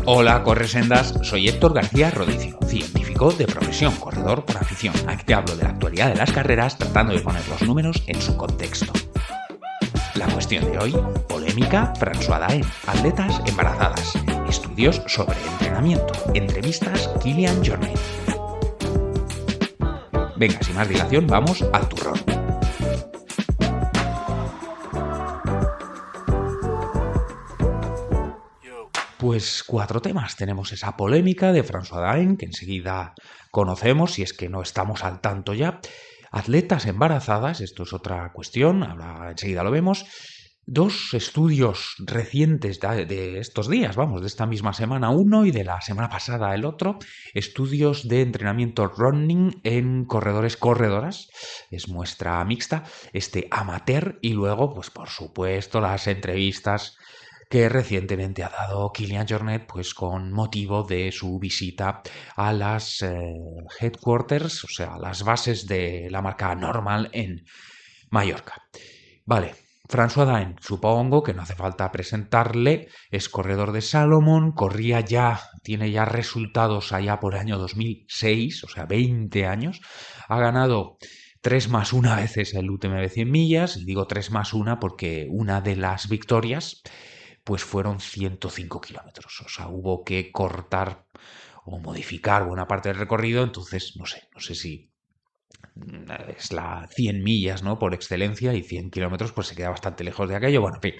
Hola, corresendas, soy Héctor García Rodicio, científico de profesión, corredor por afición. Aquí te hablo de la actualidad de las carreras tratando de poner los números en su contexto. La cuestión de hoy, polémica, François Daen, atletas embarazadas, estudios sobre entrenamiento, entrevistas Kilian Jornet. Venga, sin más dilación, vamos al turrón. Pues 4 temas. Tenemos esa polémica de François Daen, que enseguida conocemos, si es que no estamos al tanto ya. Atletas embarazadas, esto es otra cuestión, ahora enseguida lo vemos. 2 estudios recientes de estos días, vamos, de esta misma semana uno y de la semana pasada el otro. Estudios de entrenamiento running en corredoras. Es muestra mixta, amateur, y luego, pues por supuesto, las entrevistas que recientemente ha dado Kilian Jornet, pues con motivo de su visita a las headquarters, o sea, las bases de la marca Normal en Mallorca. Vale, François Daen, supongo que no hace falta presentarle, es corredor de Salomon, tiene ya resultados allá por el año 2006, o sea, 20 años, ha ganado 3+1 veces el UTMB 100 millas, y digo 3+1 porque una de las victorias pues fueron 105 kilómetros. O sea, hubo que cortar o modificar buena parte del recorrido, entonces no sé si es la 100 millas, ¿no? Por excelencia, y 100 kilómetros pues se queda bastante lejos de aquello. Bueno, en fin,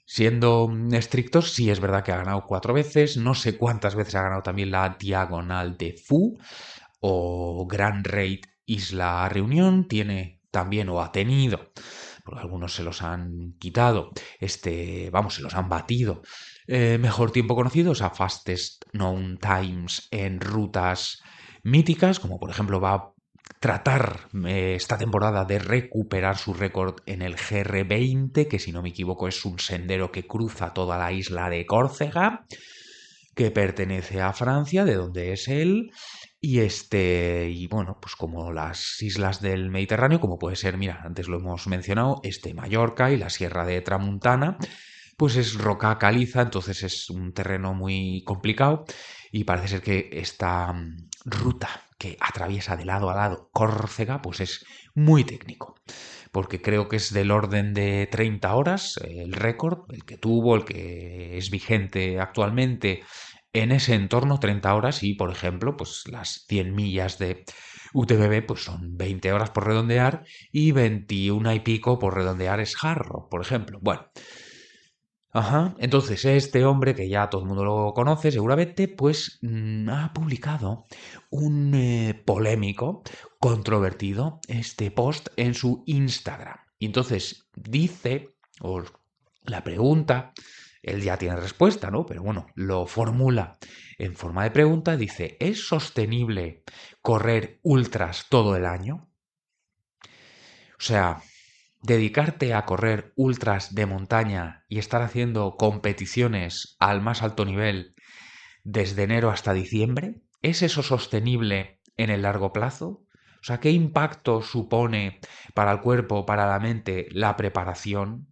siendo estrictos, sí es verdad que ha ganado 4 veces, no sé cuántas veces ha ganado también la Diagonal de Fu o Grand Raid Isla Reunión, tiene también o ha tenido, porque algunos se los han quitado, se los han batido. Mejor tiempo conocido, o sea, fastest known times en rutas míticas, como por ejemplo va a tratar esta temporada de recuperar su récord en el GR20, que si no me equivoco es un sendero que cruza toda la isla de Córcega, que pertenece a Francia, de donde es él, y bueno, pues como las islas del Mediterráneo, como puede ser, mira, antes lo hemos mencionado, Mallorca y la Sierra de Tramuntana, pues es roca caliza, entonces es un terreno muy complicado, y parece ser que esta ruta que atraviesa de lado a lado Córcega, pues es muy técnico, porque creo que es del orden de 30 horas el récord, el que tuvo, el que es vigente actualmente en ese entorno, 30 horas, y por ejemplo, pues las 100 millas de UTMB pues son 20 horas por redondear, y 21 y pico por redondear es Jarro, por ejemplo. Bueno, ajá, entonces este hombre, que ya todo el mundo lo conoce seguramente, pues ha publicado un polémico, controvertido, post en su Instagram. Y entonces dice, o la pregunta, él ya tiene respuesta, ¿no? Pero bueno, lo formula en forma de pregunta, dice, ¿es sostenible correr ultras todo el año? O sea, dedicarte a correr ultras de montaña y estar haciendo competiciones al más alto nivel desde enero hasta diciembre, ¿es eso sostenible en el largo plazo? O sea, ¿qué impacto supone para el cuerpo, para la mente, la preparación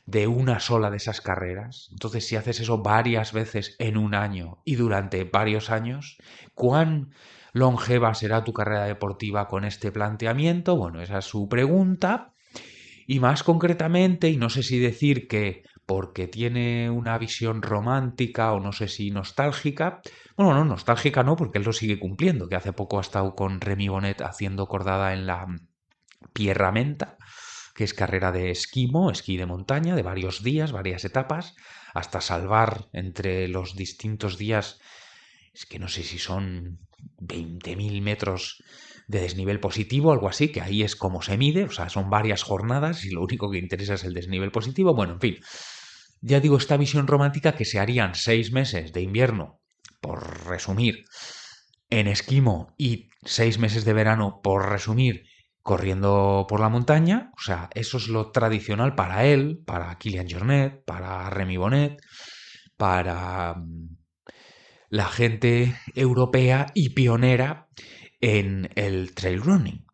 de una sola de esas carreras? Entonces, si haces eso varias veces en un año y durante varios años, ¿cuán longeva será tu carrera deportiva con este planteamiento? Bueno, esa es su pregunta. Y más concretamente, y no sé si decir que porque tiene una visión romántica o no sé si nostálgica, bueno, no, nostálgica no, porque él lo sigue cumpliendo, que hace poco ha estado con Remy Bonnet haciendo cordada en la Pierramenta, que es carrera de esquí de montaña, de varios días, varias etapas, hasta salvar entre los distintos días, es que no sé si son 20.000 metros de desnivel positivo, algo así, que ahí es como se mide, o sea, son varias jornadas y lo único que interesa es el desnivel positivo. Bueno, en fin, ya digo, esta visión romántica que se harían 6 meses de invierno, por resumir, en esquimo, y 6 meses de verano, por resumir, corriendo por la montaña. O sea, eso es lo tradicional para él, para Kilian Jornet, para Remy Bonnet, para la gente europea y pionera en el trail running.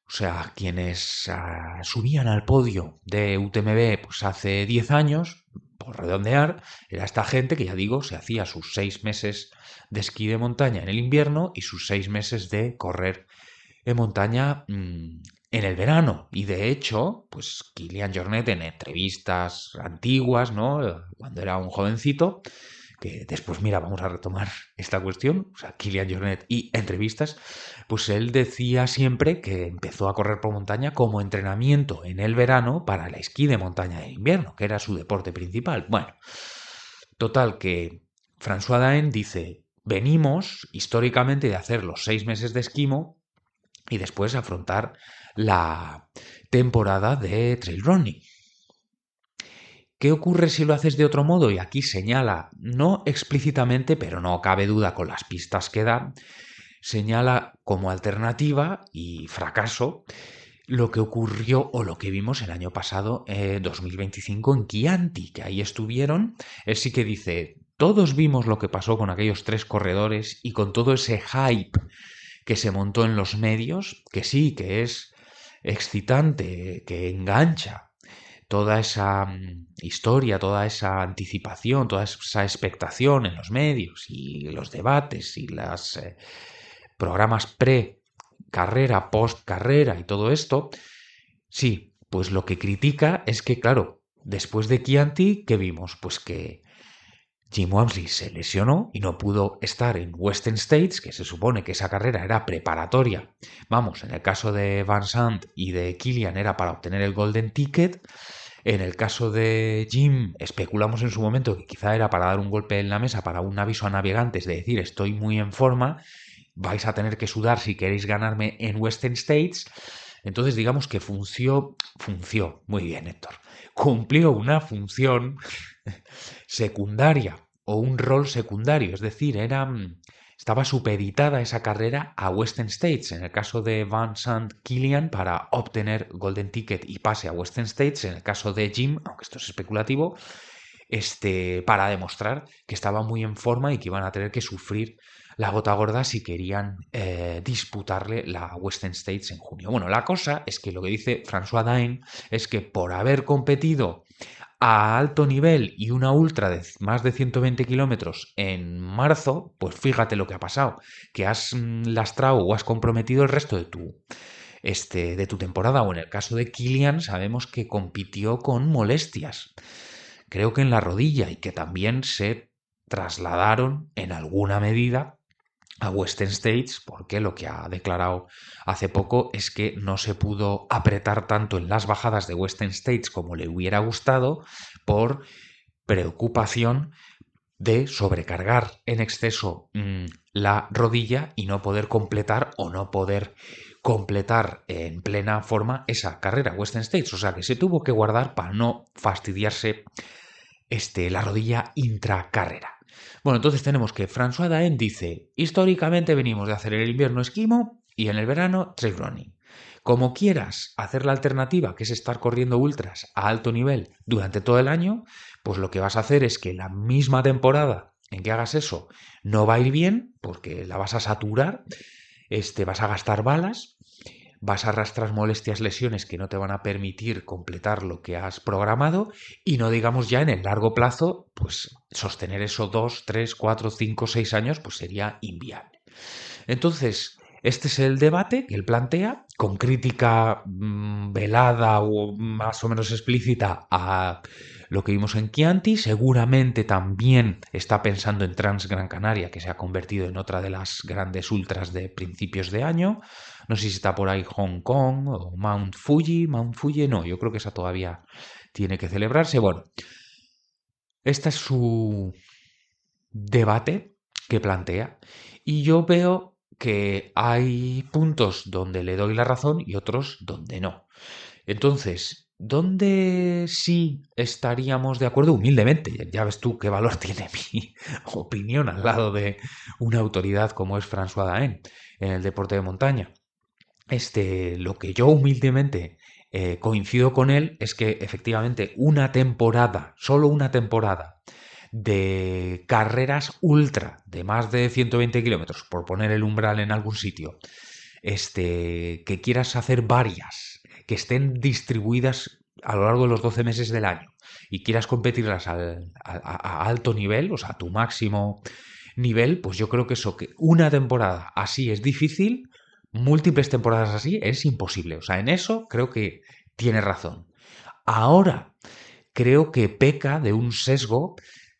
O sea, quienes subían al podio de UTMB pues hace 10 años, por redondear, era esta gente que, ya digo, se hacía sus 6 meses de esquí de montaña en el invierno y sus 6 meses de correr en montaña en el verano. Y de hecho, pues Kilian Jornet en entrevistas antiguas, ¿no? Cuando era un jovencito, que después, mira, vamos a retomar esta cuestión, o sea, Kilian Jornet y entrevistas, pues él decía siempre que empezó a correr por montaña como entrenamiento en el verano para el esquí de montaña de invierno, que era su deporte principal. Bueno, total que François Daen dice, venimos históricamente de hacer los 6 meses de esquimo y después afrontar la temporada de trail running. ¿Qué ocurre si lo haces de otro modo? Y aquí señala, no explícitamente, pero no cabe duda con las pistas que da, señala como alternativa y fracaso lo que ocurrió o lo que vimos el año pasado, 2025, en Chianti, que ahí estuvieron. Él sí que dice, todos vimos lo que pasó con aquellos 3 corredores y con todo ese hype que se montó en los medios, que sí, que es excitante, que engancha toda esa historia, toda esa anticipación, toda esa expectación en los medios y los debates y los programas pre-carrera, post-carrera y todo esto, sí, pues lo que critica es que, claro, después de Chianti, ¿qué vimos? Pues que Jim Walmsley se lesionó y no pudo estar en Western States, que se supone que esa carrera era preparatoria. Vamos, en el caso de Van Sant y de Kilian era para obtener el Golden Ticket. En el caso de Jim, especulamos en su momento que quizá era para dar un golpe en la mesa, para un aviso a navegantes de decir estoy muy en forma, vais a tener que sudar si queréis ganarme en Western States. Entonces digamos que funció, muy bien Héctor, cumplió una función secundaria o un rol secundario, es decir, estaba supeditada esa carrera a Western States, en el caso de Van Sant Kilian para obtener Golden Ticket y pase a Western States, en el caso de Jim, aunque esto es especulativo, para demostrar que estaba muy en forma y que iban a tener que sufrir la gota gorda si querían disputarle la Western States en junio. Bueno, la cosa es que lo que dice François Daen es que por haber competido a alto nivel y una ultra de más de 120 kilómetros en marzo, pues fíjate lo que ha pasado, que has lastrado o has comprometido el resto de tu temporada. O en el caso de Kilian, sabemos que compitió con molestias, creo que en la rodilla, y que también se trasladaron en alguna medida a Western States, porque lo que ha declarado hace poco es que no se pudo apretar tanto en las bajadas de Western States como le hubiera gustado por preocupación de sobrecargar en exceso la rodilla y no poder completar o no poder completar en plena forma esa carrera Western States. O sea que se tuvo que guardar para no fastidiarse la rodilla intracarrera. Bueno, entonces tenemos que François Daen dice, históricamente venimos de hacer el invierno esquimo y en el verano trail running. Como quieras hacer la alternativa, que es estar corriendo ultras a alto nivel durante todo el año, pues lo que vas a hacer es que la misma temporada en que hagas eso no va a ir bien, porque la vas a saturar, vas a gastar balas, vas a arrastrar molestias, lesiones que no te van a permitir completar lo que has programado y no digamos ya en el largo plazo, pues sostener eso 2, 3, 4, 5, 6 años, pues sería inviable. Entonces, este es el debate que él plantea, con crítica velada o más o menos explícita a lo que vimos en Chianti. Seguramente también está pensando en Trans Gran Canaria, que se ha convertido en otra de las grandes ultras de principios de año. No sé si está por ahí Hong Kong o Mount Fuji. Mount Fuji no, yo creo que esa todavía tiene que celebrarse. Bueno, este es su debate que plantea y yo veo que hay puntos donde le doy la razón y otros donde no. Entonces, ¿dónde sí estaríamos de acuerdo humildemente? Ya ves tú qué valor tiene mi opinión al lado de una autoridad como es François Daen en el deporte de montaña. Lo que yo humildemente coincido con él es que efectivamente una temporada, solo una temporada de carreras ultra de más de 120 kilómetros, por poner el umbral en algún sitio, que quieras hacer varias, que estén distribuidas a lo largo de los 12 meses del año y quieras competirlas a alto nivel, o sea, a tu máximo nivel, pues yo creo que eso, que una temporada así es difícil, múltiples temporadas así es imposible. O sea, en eso creo que tiene razón. Ahora, creo que peca de un sesgo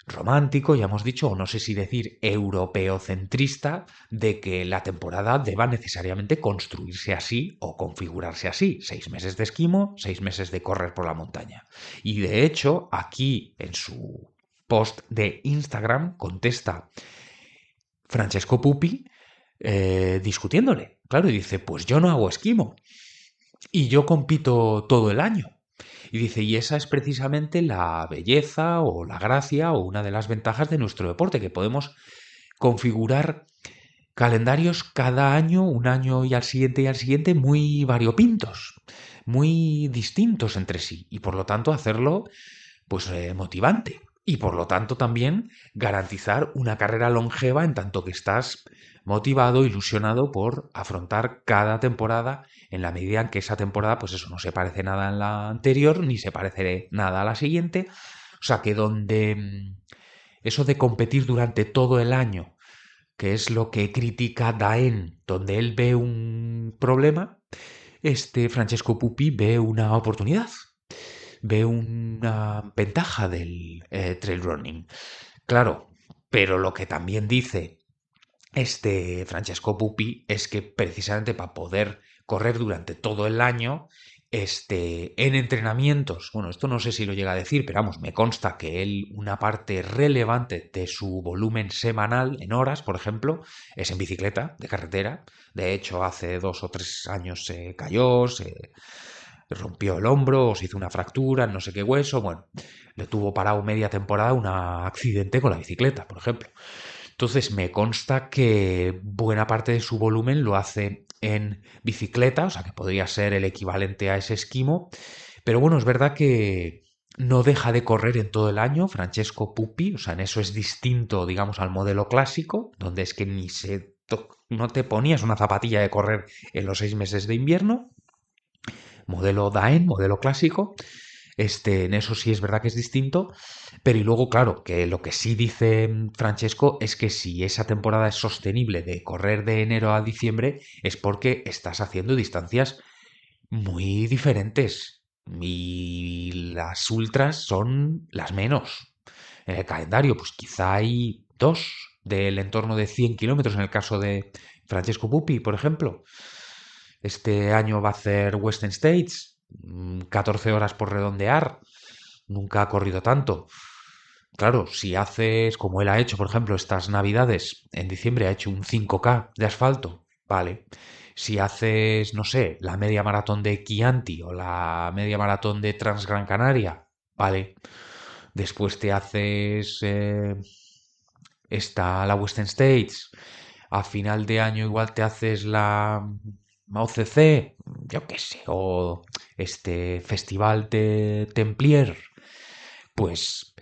romántico, ya hemos dicho, o no sé si decir europeocentrista, de que la temporada deba necesariamente construirse así o configurarse así. 6 meses de esquimo, 6 meses de correr por la montaña. Y de hecho, aquí en su post de Instagram contesta Francesco Pupi discutiéndole. Claro, y dice, pues yo no hago esquimo y yo compito todo el año. Y dice, y esa es precisamente la belleza o la gracia o una de las ventajas de nuestro deporte, que podemos configurar calendarios cada año, un año y al siguiente, muy variopintos, muy distintos entre sí, y por lo tanto hacerlo pues motivante. Y por lo tanto también garantizar una carrera longeva en tanto que estás motivado, ilusionado por afrontar cada temporada en la medida en que esa temporada, pues eso, no se parece nada en la anterior, ni se parece nada a la siguiente. O sea que donde eso de competir durante todo el año, que es lo que critica Daen, donde él ve un problema, Francesco Pupi ve una oportunidad, ve una ventaja del trail running. Claro, pero lo que también dice Francesco Pupi es que precisamente para poder correr durante todo el año, en entrenamientos, bueno, esto no sé si lo llega a decir, pero vamos, me consta que él, una parte relevante de su volumen semanal en horas, por ejemplo, es en bicicleta de carretera. De hecho, hace 2 o 3 años se cayó, se rompió el hombro o se hizo una fractura en no sé qué hueso. Bueno, le tuvo parado media temporada un accidente con la bicicleta, por ejemplo. Entonces me consta que buena parte de su volumen lo hace en bicicleta, o sea que podría ser el equivalente a ese esquimo. Pero bueno, es verdad que no deja de correr en todo el año Francesco Pupi, o sea, en eso es distinto, digamos, al modelo clásico, donde es que no te ponías una zapatilla de correr en los 6 meses de invierno. Modelo Daen, modelo clásico. En eso sí es verdad que es distinto, pero y luego, claro, que lo que sí dice Francesco es que si esa temporada es sostenible de correr de enero a diciembre es porque estás haciendo distancias muy diferentes y las ultras son las menos. En el calendario, pues quizá hay dos del entorno de 100 kilómetros en el caso de Francesco Pupi, por ejemplo. Este año va a hacer Western States, 14 horas por redondear. Nunca ha corrido tanto. Claro, si haces como él ha hecho, por ejemplo, estas navidades, en diciembre ha hecho un 5K de asfalto, vale. Si haces, no sé, la media maratón de Chianti o la media maratón de Transgran Canaria, vale. Después te haces la Western States. A final de año igual te haces la OCC, yo qué sé, o este Festival de Templier. Pues,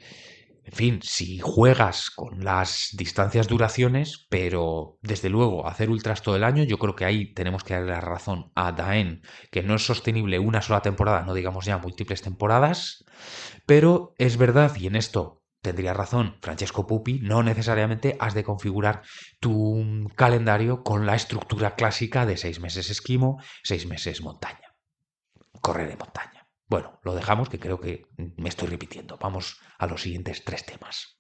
en fin, si juegas con las distancias duraciones, pero desde luego hacer ultras todo el año, yo creo que ahí tenemos que darle la razón a Daen, que no es sostenible una sola temporada, no digamos ya múltiples temporadas, pero es verdad, y en esto tendría razón Francesco Pupi, no necesariamente has de configurar tu calendario con la estructura clásica de 6 meses esquimo, 6 meses montaña, correr de montaña. Bueno, lo dejamos, que creo que me estoy repitiendo. Vamos a los siguientes 3 temas.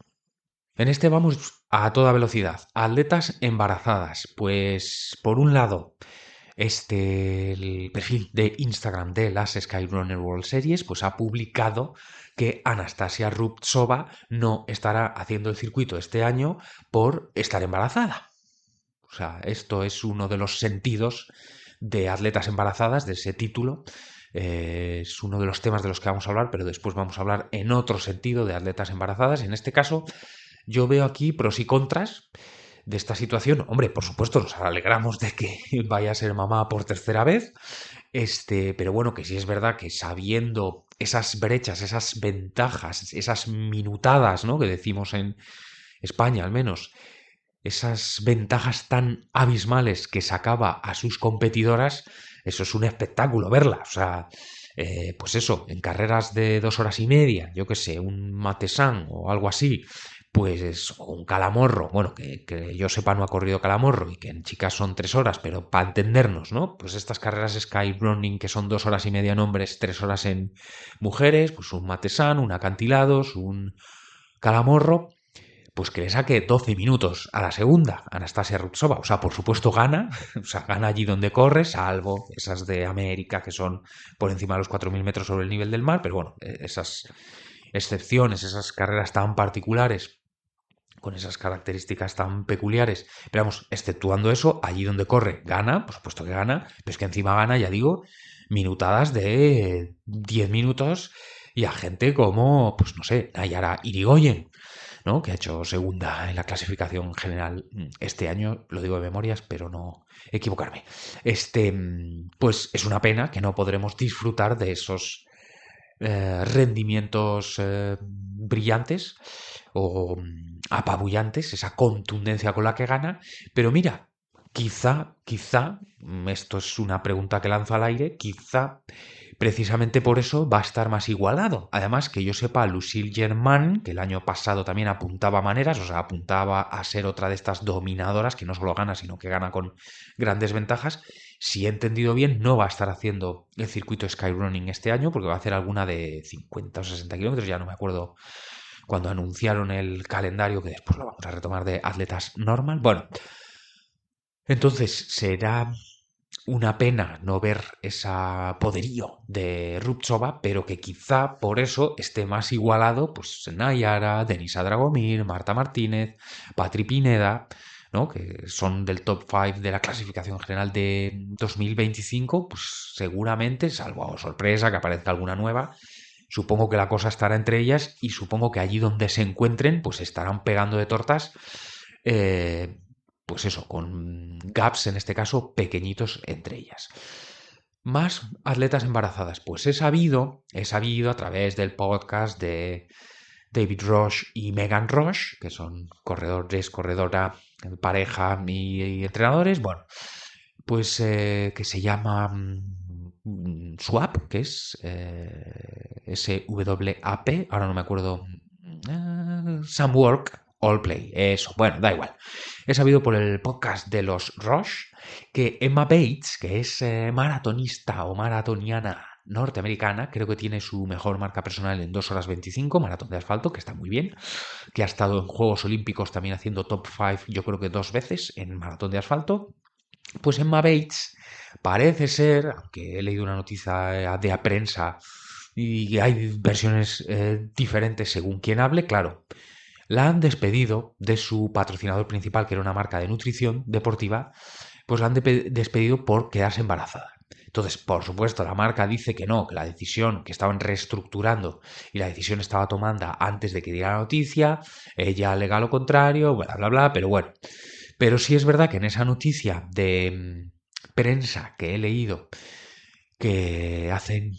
En este vamos a toda velocidad. Atletas embarazadas. Pues por un lado, el perfil de Instagram de las Skyrunner World Series pues ha publicado que Anastasia Rubtsova no estará haciendo el circuito este año por estar embarazada. O sea, esto es uno de los sentidos de atletas embarazadas, de ese título. Es uno de los temas de los que vamos a hablar, pero después vamos a hablar en otro sentido de atletas embarazadas. En este caso, yo veo aquí pros y contras de esta situación. Hombre, por supuesto, nos alegramos de que vaya a ser mamá por tercera vez. Pero bueno, que sí es verdad que sabiendo esas brechas, esas ventajas, esas minutadas, ¿no? Que decimos en España al menos, esas ventajas tan abismales que sacaba a sus competidoras, eso es un espectáculo verla. O sea, pues eso, en carreras de 2 horas y media, yo qué sé, un Matesan o algo así, pues o un Calamorro, bueno, que yo sepa no ha corrido Calamorro y que en chicas son 3 horas, pero para entendernos, ¿no? Pues estas carreras Skyrunning que son 2 horas y media en hombres, 3 horas en mujeres, pues un Matesan, un acantilados, un Calamorro, pues que le saque 12 minutos a la segunda, Anastasia Rubtsova. O sea, por supuesto gana, o sea, gana allí donde corre, salvo esas de América que son por encima de los 4.000 metros sobre el nivel del mar, pero bueno, esas excepciones, esas carreras tan particulares, con esas características tan peculiares, pero vamos, exceptuando eso, allí donde corre, gana, por supuesto que gana, pero es que encima gana, ya digo, minutadas de 10 minutos y a gente como, pues no sé, Nayara Irigoyen, ¿no? Que ha hecho segunda en la clasificación general este año, lo digo de memorias, pero no equivocarme. Pues es una pena que no podremos disfrutar de esos rendimientos brillantes o apabullantes, esa contundencia con la que gana, pero mira, quizá, esto es una pregunta que lanzo al aire, quizá precisamente por eso va a estar más igualado. Además, que yo sepa, Lucille Germain, que el año pasado también apuntaba maneras, o sea, apuntaba a ser otra de estas dominadoras que no solo gana, sino que gana con grandes ventajas. Si he entendido bien, no va a estar haciendo el circuito Skyrunning este año, porque va a hacer alguna de 50 o 60 kilómetros, ya no me acuerdo cuando anunciaron el calendario, que después lo vamos a retomar de atletas normal. Bueno, entonces será una pena no ver ese poderío de Rubtsova, pero que quizá por eso esté más igualado, pues Nayara, Denisa Dragomir, Marta Martínez, Patri Pineda, ¿no? Que son del top 5 de la clasificación general de 2025, pues seguramente, salvo sorpresa que aparezca alguna nueva, supongo que la cosa estará entre ellas y supongo que allí donde se encuentren, pues estarán pegando de tortas. eh, pues eso, con gaps en este caso pequeñitos entre ellas. Más atletas embarazadas, pues he sabido a través del podcast de David Roche y Megan Roche, que son corredores, corredora, pareja y entrenadores, bueno, pues que se llama SWAP, que es SWAP, ahora no me acuerdo, Some Work, All Play, eso, bueno, da igual. He sabido por el podcast de los Roche que Emma Bates, que es maratonista o maratoniana norteamericana, creo que tiene su mejor marca personal en 2 horas 25, maratón de asfalto, que está muy bien, que ha estado en Juegos Olímpicos también haciendo top 5, yo creo que 2 veces en maratón de asfalto. Pues Emma Bates parece ser, aunque he leído una noticia de a prensa y hay versiones diferentes según quien hable, claro, la han despedido de su patrocinador principal, que era una marca de nutrición deportiva, pues la han despedido por quedarse embarazada. Entonces, por supuesto, la marca dice que no, que la decisión que estaban reestructurando y la decisión estaba tomada antes de que diera la noticia, ella alega lo contrario, bla, bla, bla, pero bueno. Pero sí es verdad que en esa noticia de prensa que he leído, que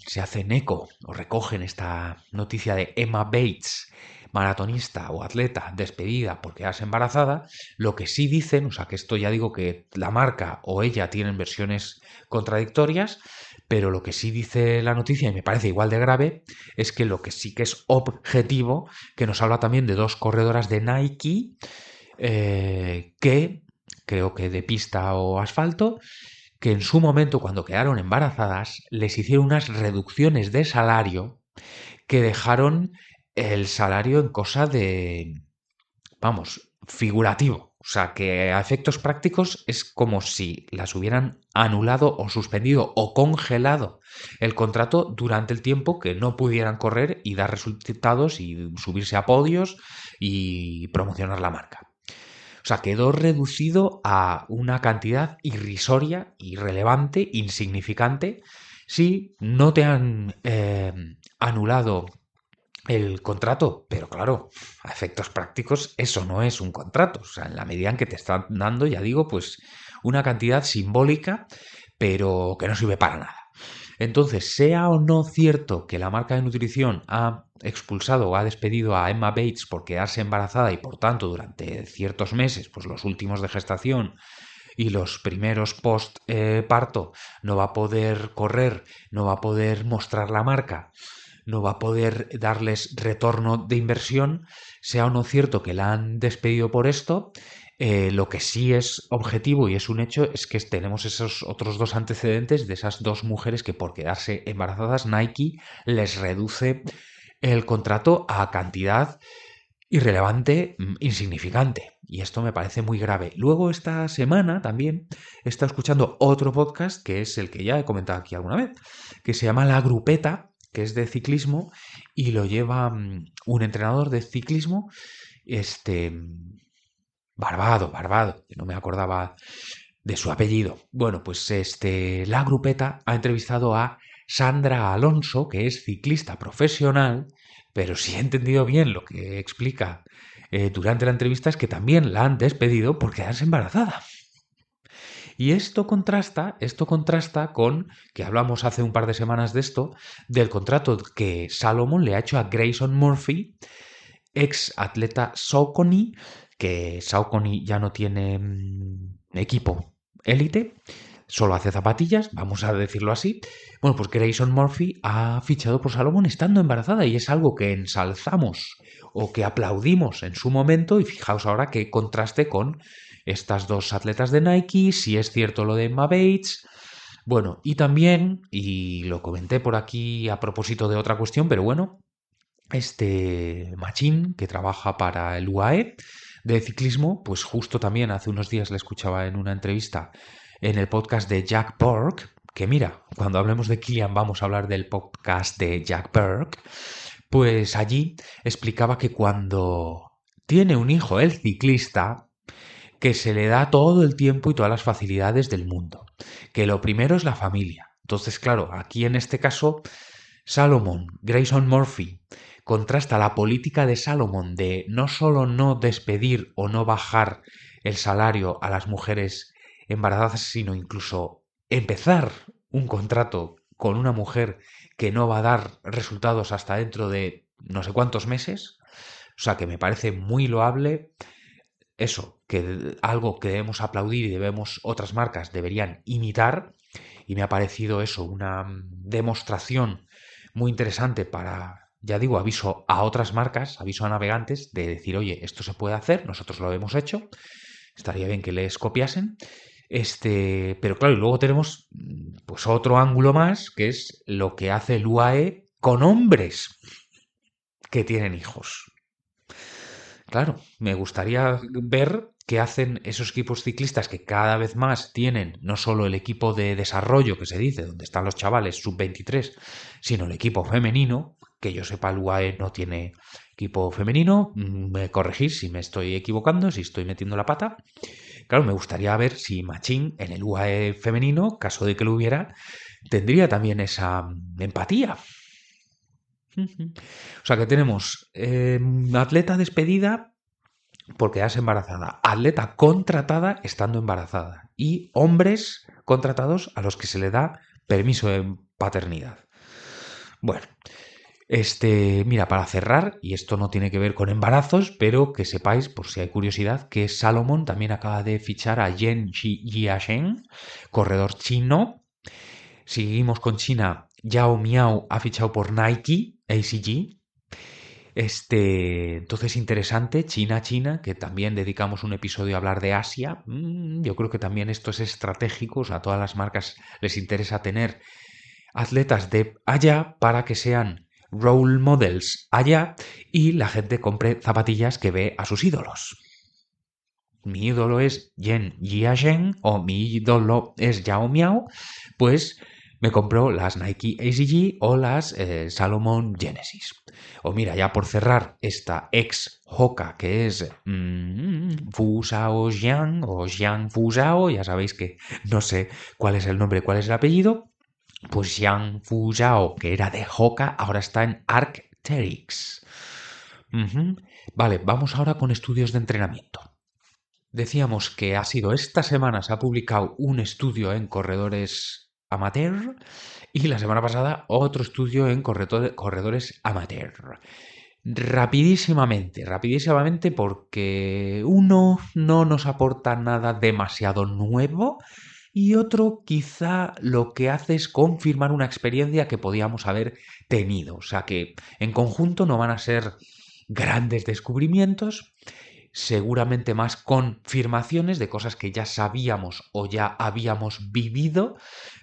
se hacen eco o recogen esta noticia de Emma Bates, maratonista o atleta despedida por quedarse embarazada, lo que sí dicen, o sea que esto ya digo que la marca o ella tienen versiones contradictorias, pero lo que sí dice la noticia, y me parece igual de grave, es que lo que sí que es objetivo, que nos habla también de dos corredoras de Nike, que creo que de pista o asfalto, que en su momento, cuando quedaron embarazadas, les hicieron unas reducciones de salario que dejaron el salario en cosa de, vamos, figurativo. O sea, que a efectos prácticos es como si las hubieran anulado o suspendido o congelado el contrato durante el tiempo que no pudieran correr y dar resultados y subirse a podios y promocionar la marca. O sea, quedó reducido a una cantidad irrisoria, irrelevante, insignificante, si no te han anulado el contrato. Pero claro, a efectos prácticos eso no es un contrato. O sea, en la medida en que te están dando, ya digo, pues una cantidad simbólica, pero que no sirve para nada. Entonces, sea o no cierto que la marca de nutrición ha expulsado o ha despedido a Emma Bates por quedarse embarazada y por tanto durante ciertos meses, pues los últimos de gestación, y los primeros post parto no va a poder correr, no va a poder mostrar la marca, no va a poder darles retorno de inversión, sea o no cierto que la han despedido por esto. Lo que sí es objetivo y es un hecho es que tenemos esos otros dos antecedentes de esas dos mujeres que por quedarse embarazadas Nike les reduce el contrato a cantidad irrelevante, insignificante. Y esto me parece muy grave. Luego esta semana también he estado escuchando otro podcast que es el que ya he comentado aquí alguna vez, que se llama La Grupeta, que es de ciclismo y lo lleva un entrenador de ciclismo, Barbado, que no me acordaba de su apellido. Bueno, pues La Grupeta ha entrevistado a Sandra Alonso, que es ciclista profesional, pero si he entendido bien lo que explica durante la entrevista es que también la han despedido por quedarse embarazada. Y esto contrasta con, que hablamos hace un par de semanas de esto, del contrato que Salomon le ha hecho a Grayson Murphy, ex atleta Saucony, que Saucony ya no tiene equipo élite, solo hace zapatillas, vamos a decirlo así. Bueno, pues Grayson Murphy ha fichado por Salomon estando embarazada y es algo que ensalzamos o que aplaudimos en su momento y fijaos ahora que contraste con estas dos atletas de Nike, si es cierto lo de Emma Bates. Bueno, y también, y lo comenté por aquí a propósito de otra cuestión, pero bueno, Machín, que trabaja para el UAE de ciclismo, pues justo también hace unos días le escuchaba en una entrevista en el podcast de Jack Burke, que mira, cuando hablemos de Kilian vamos a hablar del podcast de Jack Burke, pues allí explicaba que cuando tiene un hijo el ciclista, que se le da todo el tiempo y todas las facilidades del mundo, que lo primero es la familia. Entonces, claro, aquí en este caso, Salomon, Grayson Murphy, contrasta la política de Salomon de no solo no despedir o no bajar el salario a las mujeres embarazadas, sino incluso empezar un contrato con una mujer que no va a dar resultados hasta dentro de no sé cuántos meses. O sea que me parece muy loable eso, que algo que debemos aplaudir y debemos otras marcas deberían imitar, y me ha parecido eso una demostración muy interesante para, ya digo, aviso a otras marcas, aviso a navegantes de decir, oye, esto se puede hacer, nosotros lo hemos hecho, estaría bien que les copiasen. Pero claro, y luego tenemos pues otro ángulo más, que es lo que hace el UAE con hombres que tienen hijos. Claro, me gustaría ver qué hacen esos equipos ciclistas que cada vez más tienen no solo el equipo de desarrollo que se dice, donde están los chavales sub-23, sino el equipo femenino, que yo sepa el UAE no tiene equipo femenino, me corregís si me estoy equivocando, si estoy metiendo la pata. Claro, me gustaría ver si Machín en el UAE femenino, caso de que lo hubiera, tendría también esa empatía. O sea que tenemos atleta despedida por quedarse embarazada, atleta contratada estando embarazada y hombres contratados a los que se le da permiso de paternidad. Bueno, mira, para cerrar, y esto no tiene que ver con embarazos, pero que sepáis, por si hay curiosidad, que Salomon también acaba de fichar a Yen Jiasheng, corredor chino. Seguimos con China. Yao Miao ha fichado por Nike, ACG. Entonces interesante, China, que también dedicamos un episodio a hablar de Asia. Yo creo que también esto es estratégico, o sea, a todas las marcas les interesa tener atletas de allá para que sean role models allá y la gente compre zapatillas que ve a sus ídolos. Mi ídolo es Yen Jiasheng o mi ídolo es Yao Miao, pues me compro las Nike ACG o las Salomon Genesis. O mira, ya por cerrar, esta ex Hoka que es Fu Zhao Jiang o Jiang Fu Zhao, ya sabéis que no sé cuál es el nombre, cuál es el apellido, pues Jiang Fu Zhao, que era de Hoka, ahora está en Arc'teryx. Vale, vamos ahora con estudios de entrenamiento. Decíamos que ha sido esta semana, se ha publicado un estudio en corredores amateur y la semana pasada otro estudio en corredores amateur. Rapidísimamente porque uno no nos aporta nada demasiado nuevo y otro quizá lo que hace es confirmar una experiencia que podíamos haber tenido. O sea que en conjunto no van a ser grandes descubrimientos, seguramente más confirmaciones de cosas que ya sabíamos o ya habíamos vivido,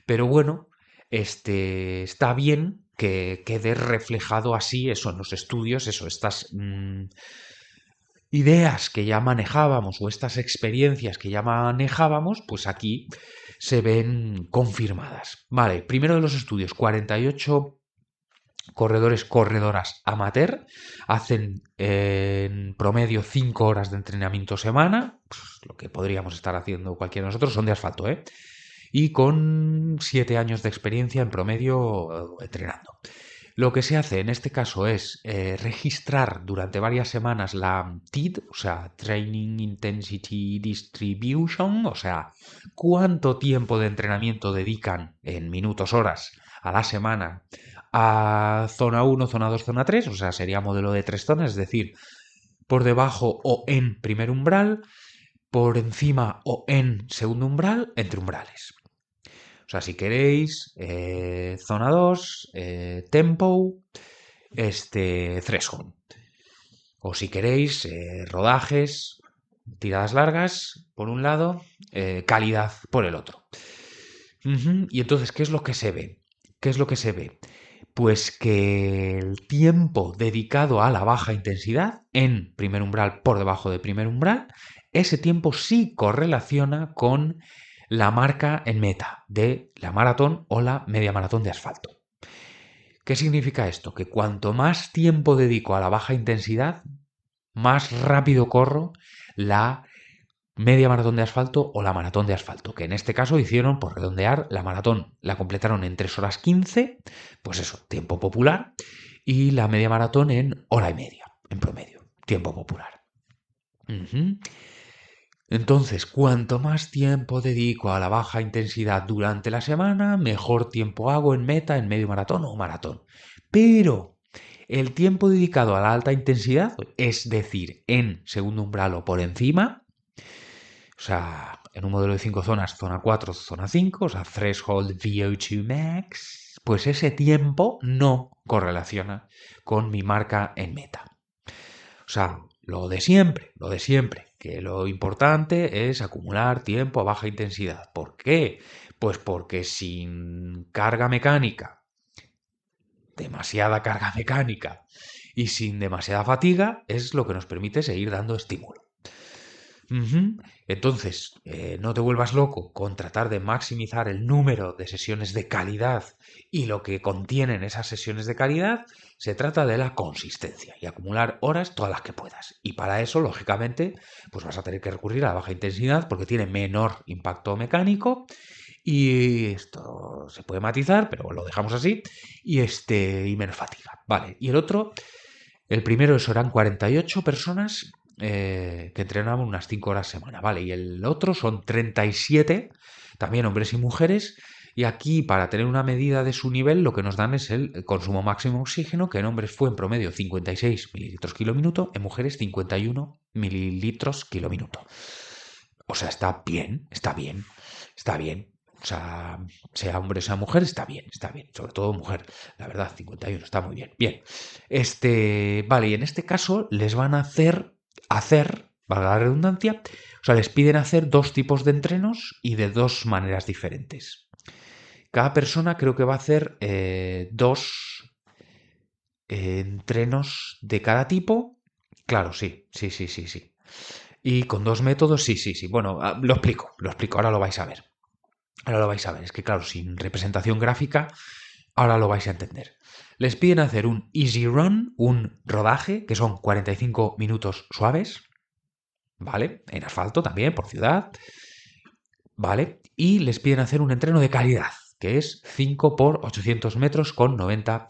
pero bueno, está bien que quede reflejado así eso en los estudios, eso, estas ideas que ya manejábamos o estas experiencias que ya manejábamos, pues aquí se ven confirmadas. Vale, primero de los estudios, 48 corredoras amateur hacen en promedio 5 horas de entrenamiento semana, pues, lo que podríamos estar haciendo cualquiera de nosotros, son de asfalto, ¿eh? Y con 7 años de experiencia en promedio entrenando. Lo que se hace en este caso es registrar durante varias semanas la TID, o sea, Training Intensity Distribution, o sea, cuánto tiempo de entrenamiento dedican en minutos, horas a la semana a zona 1, zona 2, zona 3, o sea, sería modelo de 3 zonas, es decir, por debajo o en primer umbral, por encima o en segundo umbral, entre umbrales. O sea, si queréis, zona 2, tempo, threshold. O si queréis, rodajes, tiradas largas por un lado, calidad por el otro. Y entonces, ¿qué es lo que se ve? ¿Qué es lo que se ve? Pues que el tiempo dedicado a la baja intensidad en primer umbral por debajo de primer umbral, ese tiempo sí correlaciona con la marca en meta de la maratón o la media maratón de asfalto. ¿Qué significa esto? Que cuanto más tiempo dedico a la baja intensidad, más rápido corro la media maratón de asfalto o la maratón de asfalto, que en este caso hicieron, por redondear, la maratón la completaron en 3 horas 15, pues eso, tiempo popular, y la media maratón en hora y media, en promedio, tiempo popular. Entonces, cuanto más tiempo dedico a la baja intensidad durante la semana, mejor tiempo hago en meta, en medio maratón o maratón. Pero el tiempo dedicado a la alta intensidad, es decir, en segundo umbral o por encima, o sea, en un modelo de 5 zonas, zona 4, zona 5, o sea, threshold VO2 max, pues ese tiempo no correlaciona con mi marca en meta. O sea, lo de siempre, que lo importante es acumular tiempo a baja intensidad. ¿Por qué? Pues porque sin carga mecánica, demasiada carga mecánica y sin demasiada fatiga es lo que nos permite seguir dando estímulo. Entonces, no te vuelvas loco con tratar de maximizar el número de sesiones de calidad y lo que contienen esas sesiones de calidad. Se trata de la consistencia y acumular horas todas las que puedas. Y para eso, lógicamente, pues vas a tener que recurrir a la baja intensidad porque tiene menor impacto mecánico. Y esto se puede matizar, pero lo dejamos así. Y menos fatiga. Vale. Y el primero eran 48 personas que entrenaban unas 5 horas semana, ¿vale? Y el otro son 37, también hombres y mujeres, y aquí para tener una medida de su nivel lo que nos dan es el consumo máximo de oxígeno, que en hombres fue en promedio 56 mililitros kilo minuto, en mujeres 51 mililitros kilo minuto. O sea, está bien, está bien, está bien. O sea hombre o sea mujer, está bien, sobre todo mujer, la verdad, 51, está muy bien. Bien, vale, y en este caso les van a hacer, valga la redundancia, o sea, les piden hacer 2 tipos de entrenos y de 2 maneras diferentes. Cada persona creo que va a hacer 2 entrenos de cada tipo. Claro, sí. Y con 2 métodos, sí. Bueno, lo explico, ahora lo vais a ver. Es que claro, sin representación gráfica, ahora lo vais a entender. Les piden hacer un easy run, un rodaje, que son 45 minutos suaves, ¿vale? En asfalto también, por ciudad, ¿vale? Y les piden hacer un entreno de calidad, que es 5 por 800 metros con 90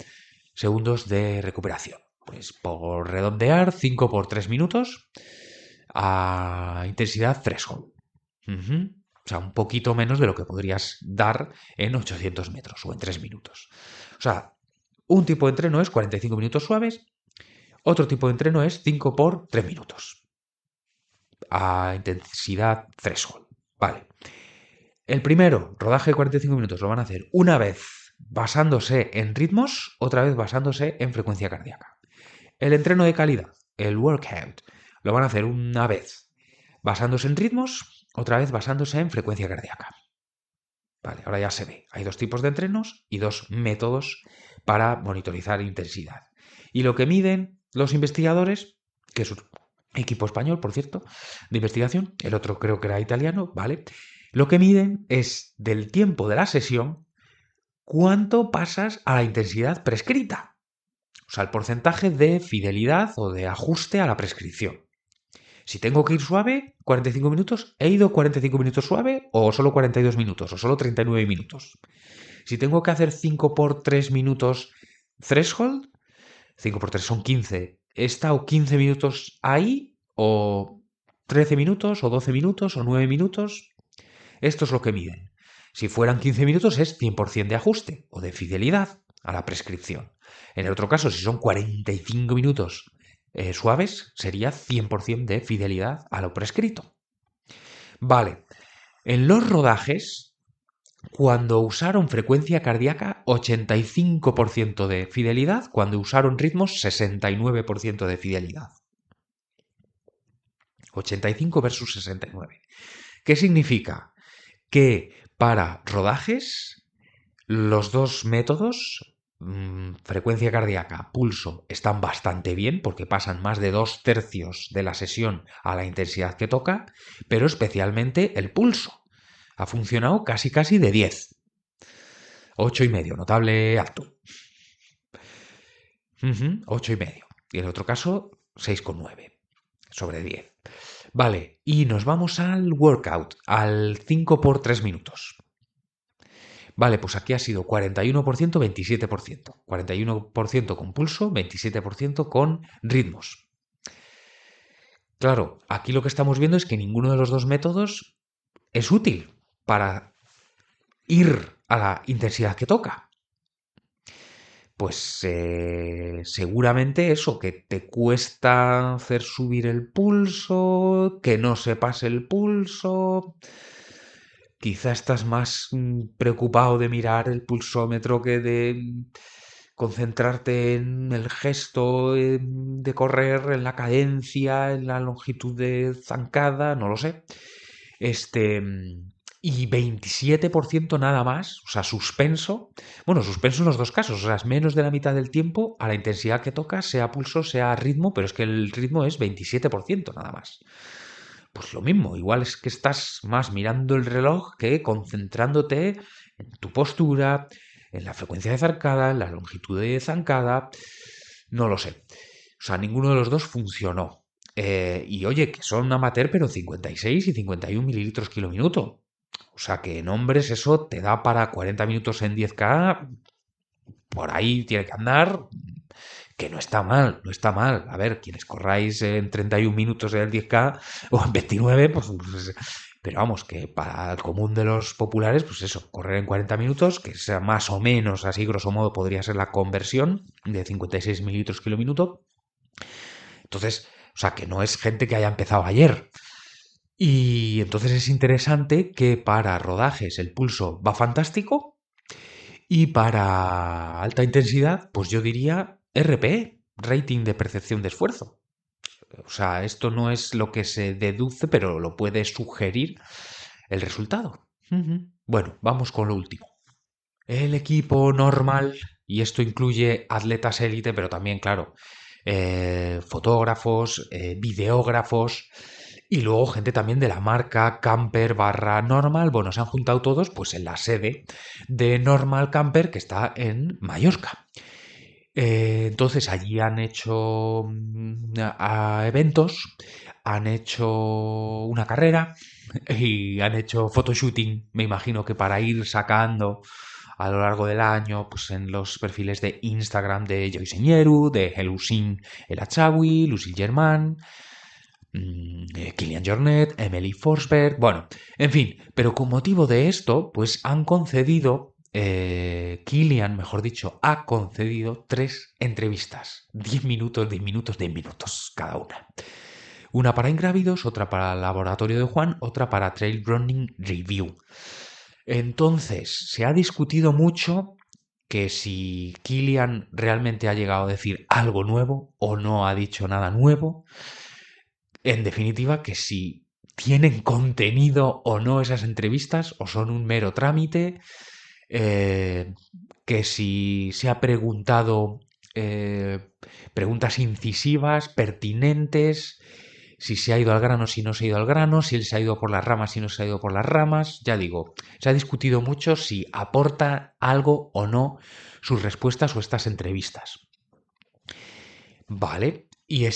segundos de recuperación. Pues por redondear, 5 por 3 minutos a intensidad threshold. O sea, un poquito menos de lo que podrías dar en 800 metros o en 3 minutos. O sea, un tipo de entreno es 45 minutos suaves, Otro tipo de entreno es 5 por 3 minutos a intensidad threshold. Vale. El primero, rodaje de 45 minutos, lo van a hacer una vez basándose en ritmos, otra vez basándose en frecuencia cardíaca. El entreno de calidad, el workout, lo van a hacer una vez basándose en ritmos, otra vez basándose en frecuencia cardíaca. Vale, ahora ya se ve. Hay dos tipos de entrenos y dos métodos para monitorizar intensidad. Y lo que miden los investigadores, que es un equipo español, por cierto, de investigación, el otro creo que era italiano, ¿vale? Lo que miden es del tiempo de la sesión cuánto pasas a la intensidad prescrita. O sea, el porcentaje de fidelidad o de ajuste a la prescripción. Si tengo que ir suave, 45 minutos, ¿he ido 45 minutos suave o solo 42 minutos o solo 39 minutos? Si tengo que hacer 5 por 3 minutos threshold, 5 por 3 son 15, ¿he estado 15 minutos ahí o 13 minutos o 12 minutos o 9 minutos? Esto es lo que miden. Si fueran 15 minutos es 100% de ajuste o de fidelidad a la prescripción. En el otro caso, si son 45 minutos suaves, sería 100% de fidelidad a lo prescrito. Vale, en los rodajes, cuando usaron frecuencia cardíaca, 85% de fidelidad, cuando usaron ritmos, 69% de fidelidad. 85 versus 69. ¿Qué significa? Que para rodajes, los dos métodos, frecuencia cardíaca, pulso, están bastante bien porque pasan más de 2/3 de la sesión a la intensidad que toca, pero especialmente el pulso. Ha funcionado casi de 10. 8,5, notable alto. 8,5. Y en el otro caso, 6,9 sobre 10. Vale, y nos vamos al workout, al 5 por 3 minutos. Vale, pues aquí ha sido 41%, 27%. 41% con pulso, 27% con ritmos. Claro, aquí lo que estamos viendo es que ninguno de los dos métodos es útil para ir a la intensidad que toca. Pues seguramente eso, que te cuesta hacer subir el pulso, que no se pase el pulso. Quizá estás más preocupado de mirar el pulsómetro que de concentrarte en el gesto de correr, en la cadencia, en la longitud de zancada, no lo sé. Y 27% nada más, o sea, suspenso. Bueno, suspenso en los dos casos, o sea, es menos de la mitad del tiempo a la intensidad que toca, sea pulso, sea ritmo, pero es que el ritmo es 27% nada más. Pues lo mismo, igual es que estás más mirando el reloj que concentrándote en tu postura, en la frecuencia de zancada, en la longitud de zancada, no lo sé. O sea, ninguno de los dos funcionó. Y oye, que son amateur, pero 56 y 51 mililitros kilo minuto. O sea, que en hombres eso te da para 40 minutos en 10K. Por ahí tiene que andar, que no está mal, no está mal. A ver, quienes corráis en 31 minutos en el 10K o en 29, pues pero vamos, que para el común de los populares, pues eso, correr en 40 minutos, que sea más o menos, así grosso modo, podría ser la conversión de 56 mililitros kilo minuto. Entonces, o sea, que no es gente que haya empezado ayer. Y entonces es interesante que para rodajes el pulso va fantástico y para alta intensidad, pues yo diría RPE, rating de percepción de esfuerzo. O sea, esto no es lo que se deduce, pero lo puede sugerir el resultado. Bueno, vamos con lo último. El equipo normal, y esto incluye atletas élite, pero también, claro, fotógrafos, videógrafos y luego gente también de la marca Camper / Normal. Bueno, se han juntado todos pues en la sede de Normal Camper que está en Mallorca. Entonces allí han hecho eventos, han hecho una carrera y han hecho photoshooting, me imagino que para ir sacando a lo largo del año, pues en los perfiles de Instagram de Joyce Ñeru, de Helusin El Achawi, Lucille Germán, Kilian Jornet, Emily Forsberg, bueno, en fin, pero con motivo de esto, pues han concedido Kilian, mejor dicho, ha concedido 3 entrevistas. 10 minutos, 10 minutos, 10 minutos cada una. Una para Ingrávidos, otra para el Laboratorio de Juan, otra para Trail Running Review. Entonces, se ha discutido mucho que si Kilian realmente ha llegado a decir algo nuevo o no ha dicho nada nuevo. En definitiva, que si tienen contenido o no esas entrevistas o son un mero trámite, que si se ha preguntado preguntas incisivas, pertinentes, si se ha ido al grano, si no se ha ido al grano, si él se ha ido por las ramas, si no se ha ido por las ramas. Ya digo, se ha discutido mucho si aporta algo o no sus respuestas o estas entrevistas. Vale, y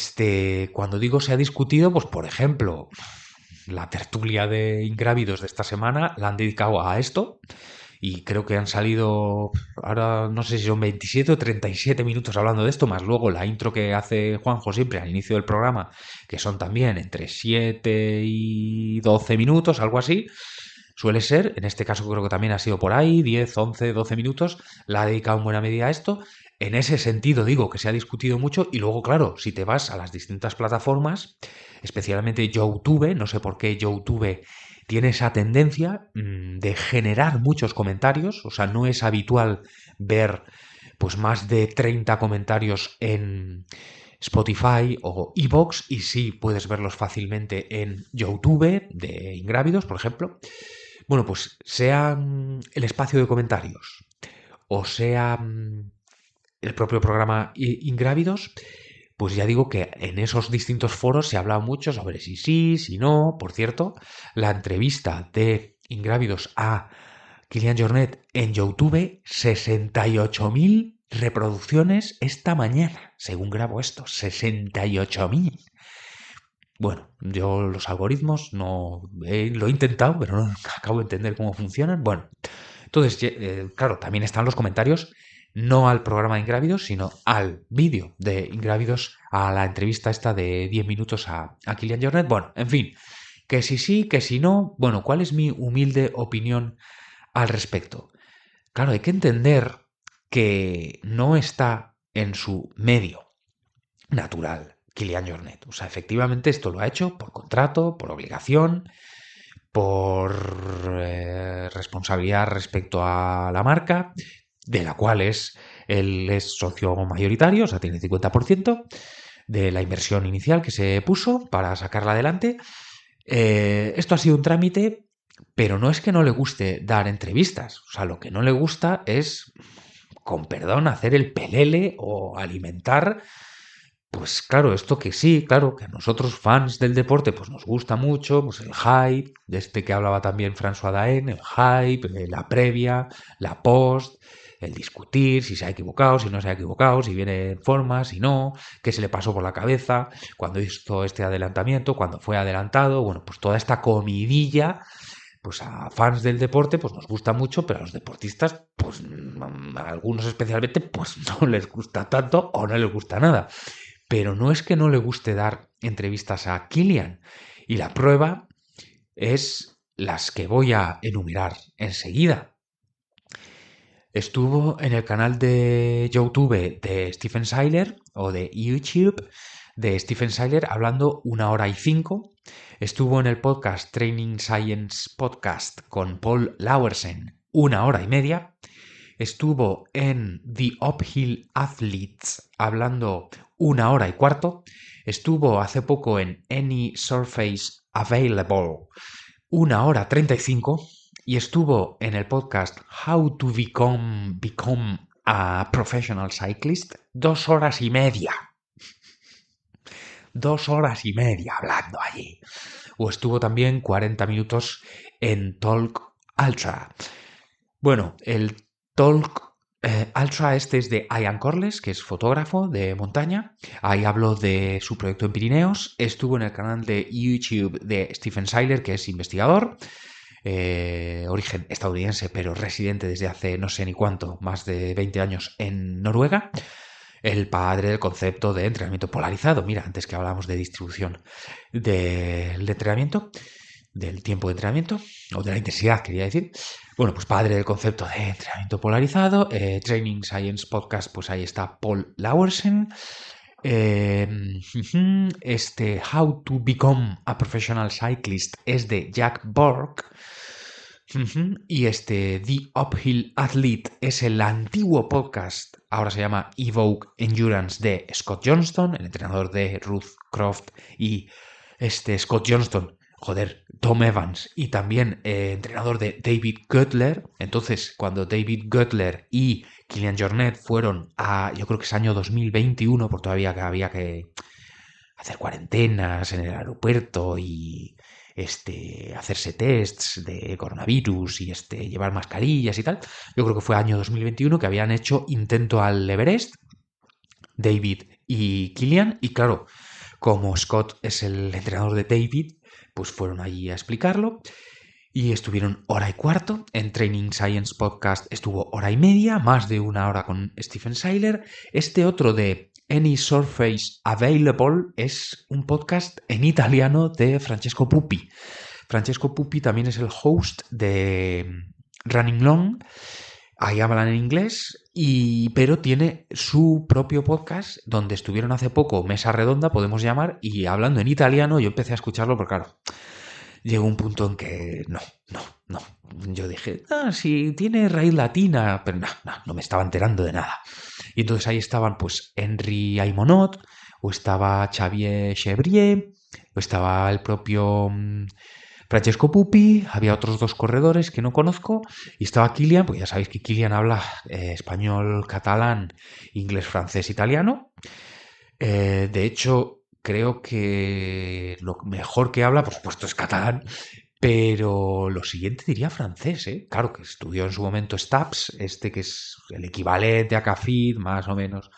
cuando digo se ha discutido, pues por ejemplo, la tertulia de Ingrávidos de esta semana la han dedicado a esto y creo que han salido, ahora no sé si son 27 o 37 minutos hablando de esto, más luego la intro que hace Juanjo siempre al inicio del programa, que son también entre 7 y 12 minutos, algo así. Suele ser, en este caso creo que también ha sido por ahí, 10, 11, 12 minutos, la ha dedicado en buena medida a esto. En ese sentido digo que se ha discutido mucho y luego, claro, si te vas a las distintas plataformas, especialmente YouTube, no sé por qué YouTube tiene esa tendencia de generar muchos comentarios, o sea, no es habitual ver pues más de 30 comentarios en Spotify o iVoox y sí puedes verlos fácilmente en YouTube de Ingrávidos, por ejemplo. Bueno, pues sea el espacio de comentarios o sea el propio programa Ingrávidos, pues ya digo que en esos distintos foros se ha hablado mucho sobre si sí, si no. Por cierto, la entrevista de Ingrávidos a Kilian Jornet en YouTube, 68.000 reproducciones esta mañana, según grabo esto, 68.000. Bueno, yo los algoritmos no lo he intentado, pero no acabo de entender cómo funcionan. Bueno, entonces, claro, también están los comentarios no al programa de Ingrávidos, sino al vídeo de Ingrávidos, a la entrevista esta de 10 minutos a Kilian Jornet. Bueno, en fin, que si sí, que si no. Bueno, ¿cuál es mi humilde opinión al respecto? Claro, hay que entender que no está en su medio natural Kilian Jornet. O sea, efectivamente esto lo ha hecho por contrato, por obligación, por responsabilidad respecto a la marca, de la cual él es socio mayoritario, o sea, tiene el 50% de la inversión inicial que se puso para sacarla adelante. Esto ha sido un trámite, pero no es que no le guste dar entrevistas. O sea, lo que no le gusta es, con perdón, hacer el pelele o alimentar. Pues claro, esto que sí, claro, que a nosotros fans del deporte pues nos gusta mucho, pues el hype, de que hablaba también François Daen, el hype, la previa, la post, el discutir si se ha equivocado, si no se ha equivocado, si viene en forma, si no, qué se le pasó por la cabeza, cuando hizo este adelantamiento, cuando fue adelantado, bueno, pues toda esta comidilla, pues a fans del deporte pues nos gusta mucho, pero a los deportistas, pues a algunos especialmente, pues no les gusta tanto o no les gusta nada. Pero no es que no le guste dar entrevistas a Kilian. Y la prueba es las que voy a enumerar enseguida. Estuvo en el canal de YouTube de Stephen Seiler o de YouTube de Stephen Seiler hablando 1 hora y 5. Estuvo en el podcast Training Science Podcast con Paul Lauersen 1 hora y media. Estuvo en The Uphill Athletes hablando 1 hora y cuarto. Estuvo hace poco en Any Surface Available 1 hora 35. Y estuvo en el podcast How to Become a Professional Cyclist 2 horas y media. 2 horas y media hablando allí. O estuvo también 40 minutos en Talk Ultra. Bueno, el Talk Ultra este es de Ian Corles, que es fotógrafo de montaña. Ahí habló de su proyecto en Pirineos. Estuvo en el canal de YouTube de Stephen Seiler, que es investigador. Origen estadounidense, pero residente desde hace no sé ni cuánto, más de 20 años en Noruega. El padre del concepto de entrenamiento polarizado. Mira, antes que hablábamos de distribución del entrenamiento. del tiempo de entrenamiento, o de la intensidad, quería decir. Bueno, pues padre del concepto de entrenamiento polarizado. Training Science Podcast, pues ahí está Paul Lauersen. How to Become a Professional Cyclist es de Jack Borg. Y The Uphill Athlete es el antiguo podcast, ahora se llama Evoke Endurance, de Scott Johnston, el entrenador de Ruth Croft y Scott Johnston, Tom Evans, y también entrenador de David Goettler. Entonces, cuando David Goettler y Kilian Jornet fueron yo creo que es año 2021, porque todavía había que hacer cuarentenas en el aeropuerto y hacerse tests de coronavirus y llevar mascarillas y tal. Yo creo que fue año 2021 que habían hecho intento al Everest, David y Kilian, y claro, como Scott es el entrenador de David, pues fueron allí a explicarlo. Y estuvieron hora y cuarto. En Training Science Podcast estuvo hora y media, más de una hora con Stephen Seiler. Este otro de Any Surface Available es un podcast en italiano de Francesco Pupi. Francesco Pupi también es el host de Running Long. Ahí hablan en inglés, pero tiene su propio podcast donde estuvieron hace poco, mesa redonda, podemos llamar, y hablando en italiano. Yo empecé a escucharlo porque, claro, llegó un punto en que no. Yo dije, si tiene raíz latina, pero no me estaba enterando de nada. Y entonces ahí estaban pues Henry Aymonot, o estaba Xavier Chevrier, o estaba el propio Francesco Pupi, había otros dos corredores que no conozco, y estaba Kilian, pues ya sabéis que Kilian habla español, catalán, inglés, francés, italiano. De hecho, creo que lo mejor que habla, por supuesto, es catalán, pero lo siguiente diría francés, ¿eh? Claro, que estudió en su momento STAPS, que es el equivalente a CAFID, más o menos,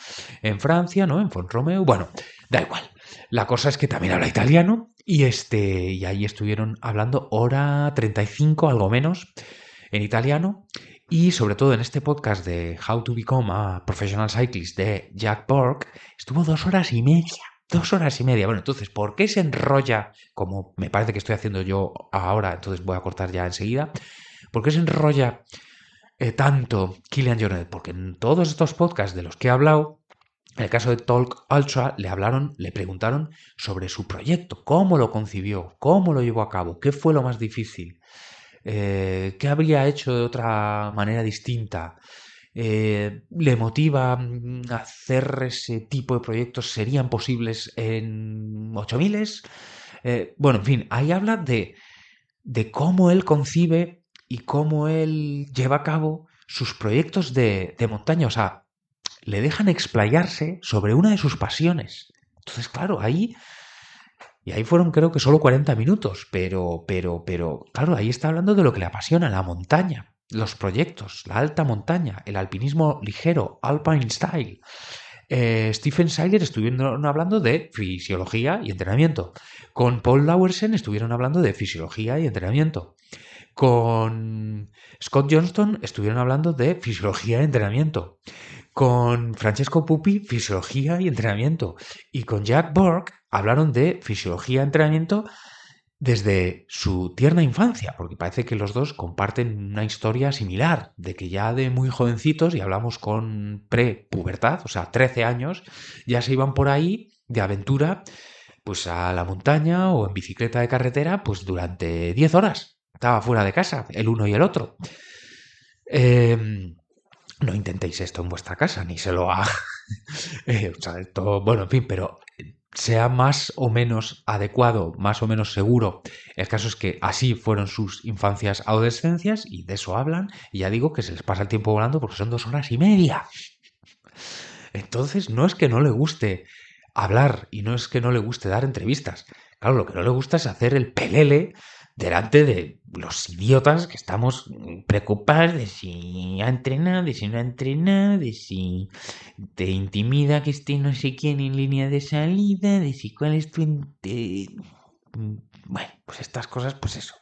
en Francia, ¿no? En Font-Romeu. Bueno, da igual. La cosa es que también habla italiano y ahí estuvieron hablando hora 35, algo menos, en italiano. Y sobre todo en este podcast de How to Become a Professional Cyclist de Jack Borg, estuvo 2 horas y media. 2 horas y media. Bueno, entonces, ¿por qué se enrolla, como me parece que estoy haciendo yo ahora? Entonces voy a cortar ya enseguida. ¿Por qué se enrolla tanto Kilian Jornet? Porque en todos estos podcasts de los que he hablado, en el caso de Talk Ultra, le preguntaron sobre su proyecto, cómo lo concibió, cómo lo llevó a cabo, qué fue lo más difícil, qué habría hecho de otra manera distinta. Le motiva hacer ese tipo de proyectos, serían posibles en 8000. Bueno, en fin, ahí habla de cómo él concibe y cómo él lleva a cabo sus proyectos de montaña. O sea, le dejan explayarse sobre una de sus pasiones. Entonces, claro, ahí fueron creo que solo 40 minutos, pero, claro, ahí está hablando de lo que le apasiona, la montaña, los proyectos, la alta montaña, el alpinismo ligero, Alpine Style. Stephen Seiler estuvieron hablando de fisiología y entrenamiento. Con Paul Lauersen estuvieron hablando de fisiología y entrenamiento. Con Scott Johnston estuvieron hablando de fisiología y entrenamiento. Con Francesco Pupi, fisiología y entrenamiento. Y con Jack Borg hablaron de fisiología y entrenamiento desde su tierna infancia, porque parece que los dos comparten una historia similar, de que ya de muy jovencitos, y hablamos con pre-pubertad, o sea, 13 años, ya se iban por ahí de aventura, pues a la montaña o en bicicleta de carretera, pues durante 10 horas. Estaba fuera de casa, el uno y el otro. No intentéis esto en vuestra casa, ni se lo haga. O sea, esto, bueno, en fin, pero sea más o menos adecuado, más o menos seguro. El caso es que así fueron sus infancias, adolescencias, y de eso hablan. Y ya digo que se les pasa el tiempo volando porque son 2 horas y media. Entonces, no es que no le guste hablar y no es que no le guste dar entrevistas. Claro, lo que no le gusta es hacer el pelele delante de los idiotas que estamos preocupados de si ha entrenado, de si no ha entrenado, de si te intimida que esté no sé quién en línea de salida, de si cuál es tu... Bueno, pues estas cosas, pues eso.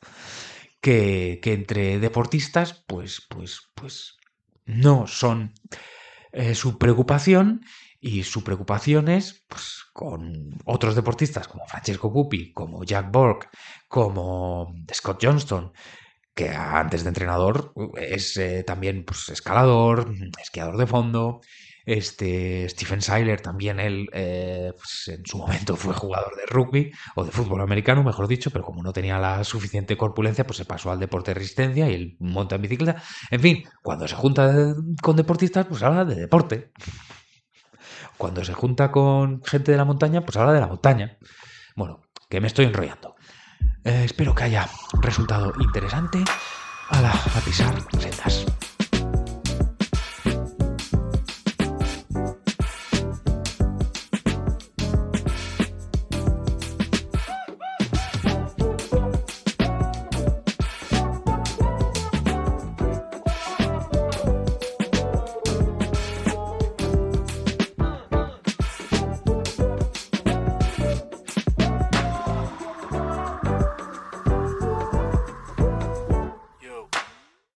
Que entre deportistas, pues no son su preocupación Y su preocupación es, pues, con otros deportistas como Francesco Pupi, como Jack Borg, como Scott Johnston, que antes de entrenador es también pues, escalador, esquiador de fondo. Stephen Seiler también él pues, en su momento fue jugador de rugby o de fútbol americano, mejor dicho, pero como no tenía la suficiente corpulencia, pues se pasó al deporte de resistencia y él monta en bicicleta. En fin, cuando se junta con deportistas, pues habla de deporte. Cuando se junta con gente de la montaña, pues habla de la montaña. Bueno, que me estoy enrollando. Espero que haya resultado interesante. A pisar sendas.